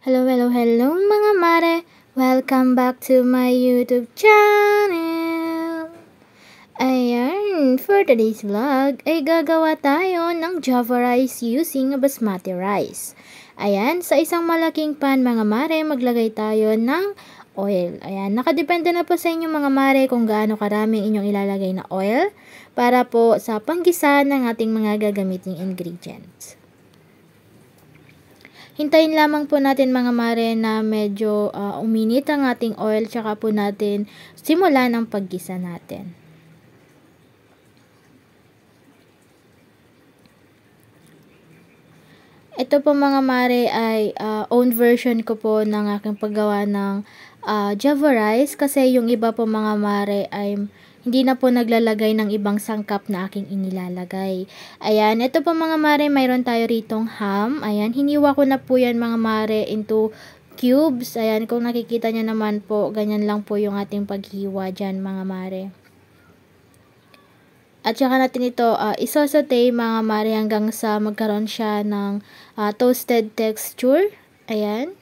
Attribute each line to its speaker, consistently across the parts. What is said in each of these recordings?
Speaker 1: Hello, hello, hello mga mare! Welcome back to my YouTube channel! Ayan, for today's vlog ay gagawa tayo ng Java rice using basmati rice. Ayan, sa isang malaking pan mga mare, maglagay tayo ng oil. Ayan, nakadepende na po sa inyo mga mare kung gaano karami inyong ilalagay na oil para po sa panggisa ng ating mga gagamiting ingredients. Hintayin lamang po natin mga mare na medyo uminit ang ating oil tsaka po natin simulan ang paggisa natin. Ito po mga mare ay own version ko po ng aking paggawa ng Java rice kasi yung iba po mga mare ay hindi na po naglalagay ng ibang sangkap na aking inilalagay. Ayan, ito po mga mare, mayroon tayo ritong ham. Ayan, hiniwa ko na po yan mga mare into cubes. Ayan, kung nakikita nyo naman po, ganyan lang po yung ating paghiwa dyan mga mare. At saka natin ito isosaute mga mare hanggang sa magkaroon siya ng toasted texture. Ayan.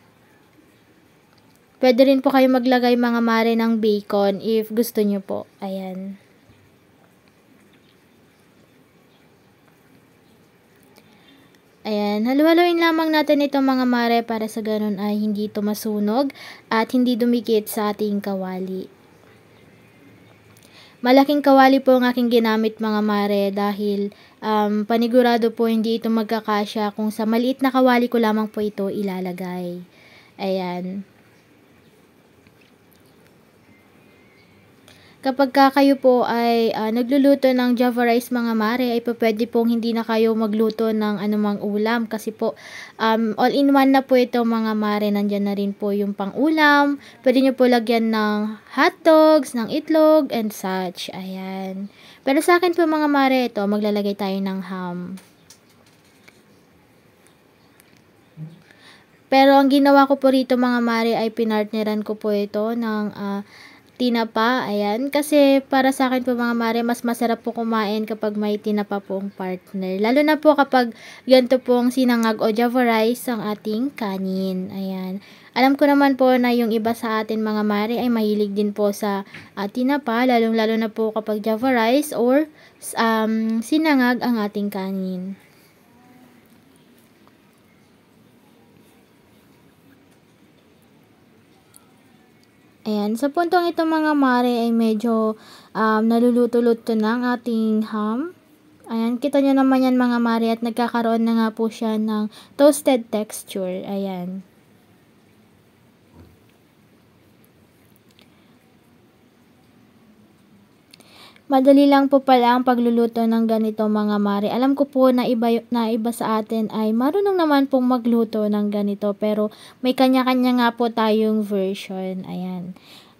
Speaker 1: Pwede rin po kayo maglagay mga mare ng bacon if gusto nyo po. Ayan. Ayan, halu-haluin lamang natin ito mga mare para sa ganun ay hindi ito masunog at hindi dumikit sa ating kawali. Malaking kawali po ang aking ginamit mga mare dahil panigurado po hindi ito magkakasya kung sa maliit na kawali ko lamang po ito ilalagay. Ayan. Kapag kayo po ay nagluluto ng Java rice mga mare, ay pwede pong hindi na kayo magluto ng anumang ulam kasi po all-in-one na po ito mga mare. Nandyan na rin po yung pang-ulam. Pwede nyo po lagyan ng hotdogs, ng itlog, and such. Ayan. Pero sa akin po mga mare, ito maglalagay tayo ng ham. Pero ang ginawa ko po rito mga mare ay pinartneran ko po ito ng tinapa, ayan. Kasi para sa akin po mga mare, mas masarap po kumain kapag may tinapa pong partner. Lalo na po kapag ganito pong sinangag o Java rice ang ating kanin. Ayan. Alam ko naman po na yung iba sa atin mga mare ay mahilig din po sa tinapa, lalong-lalo na po kapag Java rice or sinangag ang ating kanin. Ayan, sa puntong ito mga mare ay medyo naluluto-luto na ang ating ham. Ayan, kita nyo naman yan mga mare at nagkakaroon na nga po siya ng toasted texture. Ayan. Madali lang po pala ang pagluluto ng ganito mga mare. Alam ko po na iba sa atin ay marunong naman pong magluto ng ganito pero may kanya-kanya nga po tayong version. Ayan.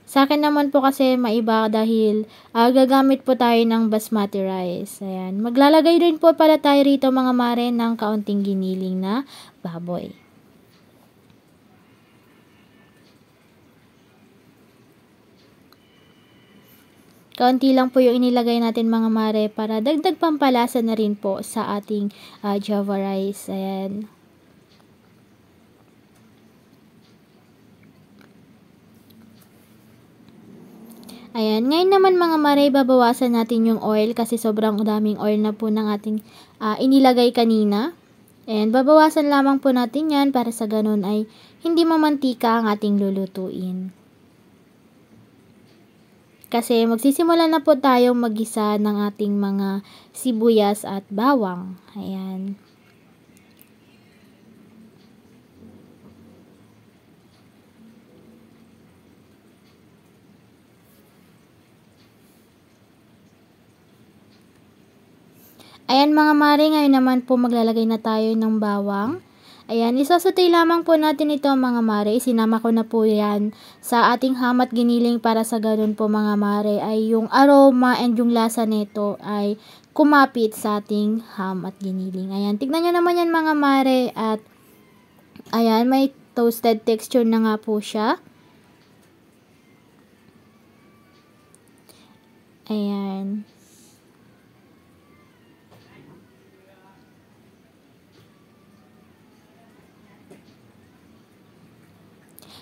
Speaker 1: Sa akin naman po kasi maiba dahil gagamit po tayo ng basmati rice. Ayan. Maglalagay rin po pala tayo rito mga mare ng kaunting giniling na baboy. Kaunti lang po yung inilagay natin mga mare para dagdag pampalasa na rin po sa ating Java rice. Ayan. Ayan, ngayon naman mga mare, babawasan natin yung oil kasi sobrang daming oil na po ng ating inilagay kanina. And babawasan lamang po natin yan para sa ganun ay hindi mamantika ang ating lulutuin. Kasi magsisimula na po tayong magisa ng ating mga sibuyas at bawang. Ayan. Ayan mga mare, ngayon naman po maglalagay na tayo ng bawang. Ayan, isasutay lamang po natin ito mga mare. Isinama ko na po yan sa ating ham at giniling para sa ganun po mga mare ay yung aroma and yung lasa nito ay kumapit sa ating ham at giniling. Ayan, tignan nyo naman yan mga mare at ayan, may toasted texture na nga po siya. Ayan.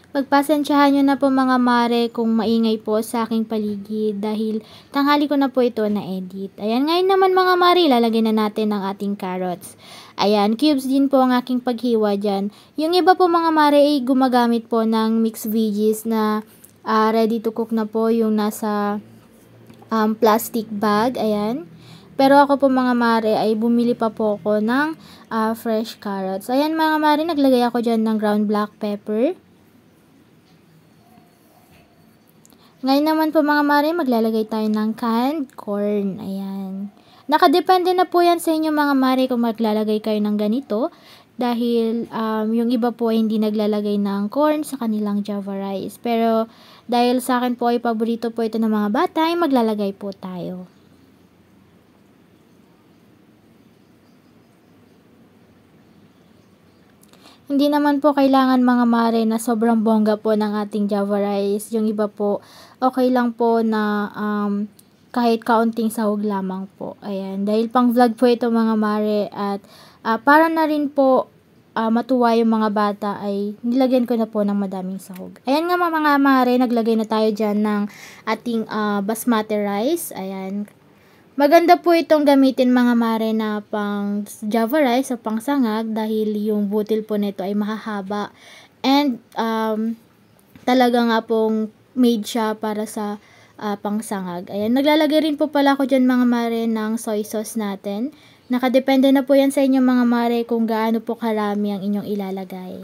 Speaker 1: Pagpasensyahan nyo na po mga mare kung maingay po sa aking paligid dahil tanghali ko na po ito na-edit. Ayan, ngayon naman mga mare, ilalagay na natin ang ating carrots. Ayan, cubes din po ang aking paghiwa dyan. Yung iba po mga mare ay gumagamit po ng mixed veggies na ready to cook na po yung nasa plastic bag. Ayan. Pero ako po mga mare ay bumili pa po ako ng fresh carrots. Ayan mga mare, naglagay ako dyan ng ground black pepper. Ngayon naman po mga mare, maglalagay tayo ng canned corn. Ayan. Nakadepende na po yan sa inyo mga mare kung maglalagay kayo ng ganito. Dahil yung iba po ay hindi naglalagay ng corn sa kanilang Java rice. Pero dahil sa akin po ay paborito po ito ng mga bata, ay maglalagay po tayo. Hindi naman po kailangan mga mare na sobrang bongga po ng ating Java rice. Yung iba po, okay lang po na kahit kaunting sahog lamang po. Ayan, dahil pang vlog po ito mga mare at para na rin po matuwa yung mga bata ay nilagyan ko na po ng madaming sahog. Ayan nga mga mare, naglagay na tayo dyan ng ating basmati rice. Ayan. Maganda po itong gamitin mga mare na pang Java rice o pang sangag dahil yung butil po nito ay mahahaba. And talaga nga pong made siya para sa pang sangag. Ayan, naglalagay rin po pala ako dyan mga mare ng soy sauce natin. Nakadepende na po yan sa inyo mga mare kung gaano po karami ang inyong ilalagay.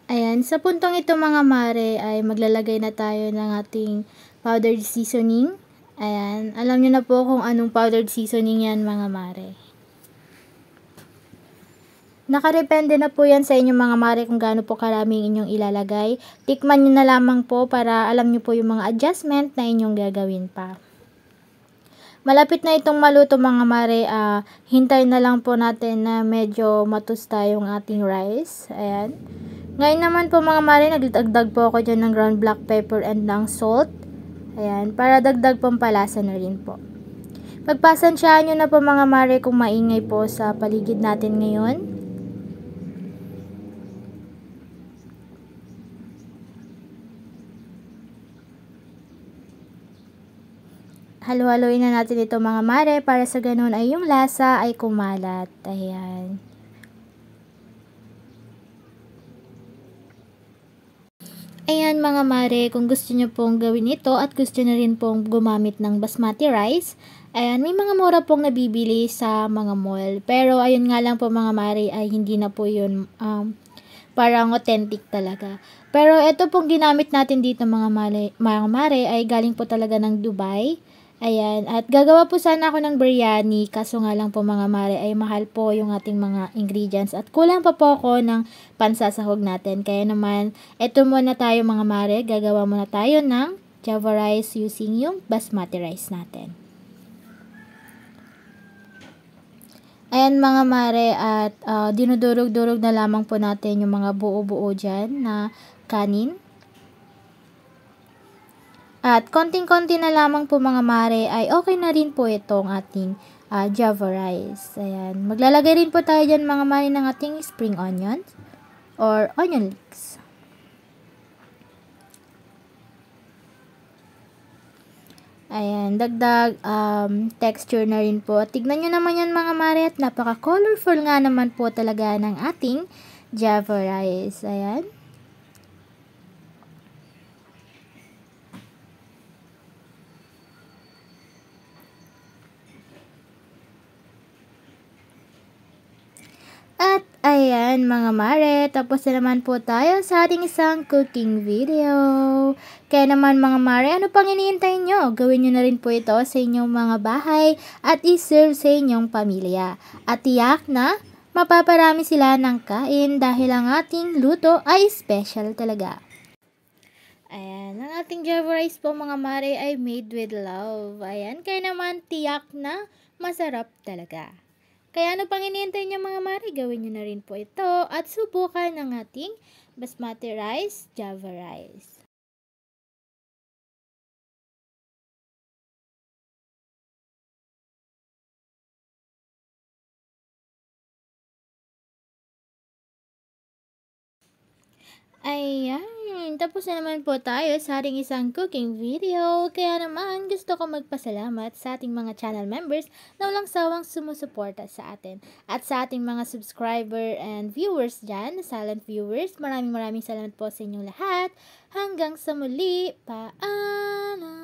Speaker 1: Ayan, sa puntong ito mga mare ay maglalagay na tayo ng ating powdered seasoning. Ayan, alam nyo na po kung anong powdered seasoning yan mga mare. Nakadepende na po yan sa inyong mga mare kung gaano po karaming inyong ilalagay. Tikman nyo na lamang po para alam nyo po yung mga adjustment na inyong gagawin pa. Malapit na itong maluto mga mare, hintayin na lang po natin na medyo matusta yung ating rice. Ayan. Ngayon naman po mga mare, nagdagdag po ako dyan ng ground black pepper and ng salt. Ayan, para dagdag pampalasa na rin po. Pagpasensyahan nyo na po mga mare kung maingay po sa paligid natin ngayon. Halo-haloin na natin ito mga mare para sa ganun ay yung lasa ay kumalat. Ayan. Ayan mga mare, kung gusto nyo pong gawin ito at gusto nyo rin pong gumamit ng basmati rice, ayan, may mga mura pong nabibili sa mga mall. Pero ayun nga lang po mga mare ay hindi na po yun parang authentic talaga. Pero ito pong ginamit natin dito mga mare ay galing po talaga ng Dubai. Ayan, at gagawa po sana ako ng biryani, kaso nga lang po mga mare ay mahal po yung ating mga ingredients at kulang pa po ako ng pansasahog natin. Kaya naman, eto muna tayo mga mare, gagawa muna tayo ng Java rice using yung basmati rice natin. Ayan mga mare, at dinudurog-durog na lamang po natin yung mga buo-buo dyan na kanin. At konting-konti na lamang po mga mare ay okay na rin po itong ating Java rice. Ayan. Maglalagay rin po tayo dyan mga mare ng ating spring onions or onion leeks. Ayan, dagdag texture na rin po. Tignan nyo naman yan mga mare at napaka-colorful nga naman po talaga ng ating Java rice. Ayan. At ayan mga mare, tapos na naman po tayo sa ating isang cooking video. Kaya naman mga mare, ano pang hinihintay nyo? Gawin nyo na rin po ito sa inyong mga bahay at iserve sa inyong pamilya. At tiyak na mapaparami sila ng kain dahil ang ating luto ay special talaga. Ayan, ang ating java rice po mga mare ay made with love. Ayan, kaya naman tiyak na masarap talaga. Kaya ano pang hinihintay niyo mga mare, gawin niyo na rin po ito at subukan ng ating basmati rice, java rice. Ayan, tapos na naman po tayo sa ating isang cooking video. Kaya naman gusto ko magpasalamat sa ating mga channel members na walang sawang sumusuporta sa atin. At sa ating mga subscriber and viewers dyan, silent viewers, maraming salamat po sa inyong lahat. Hanggang sa muli, paalam!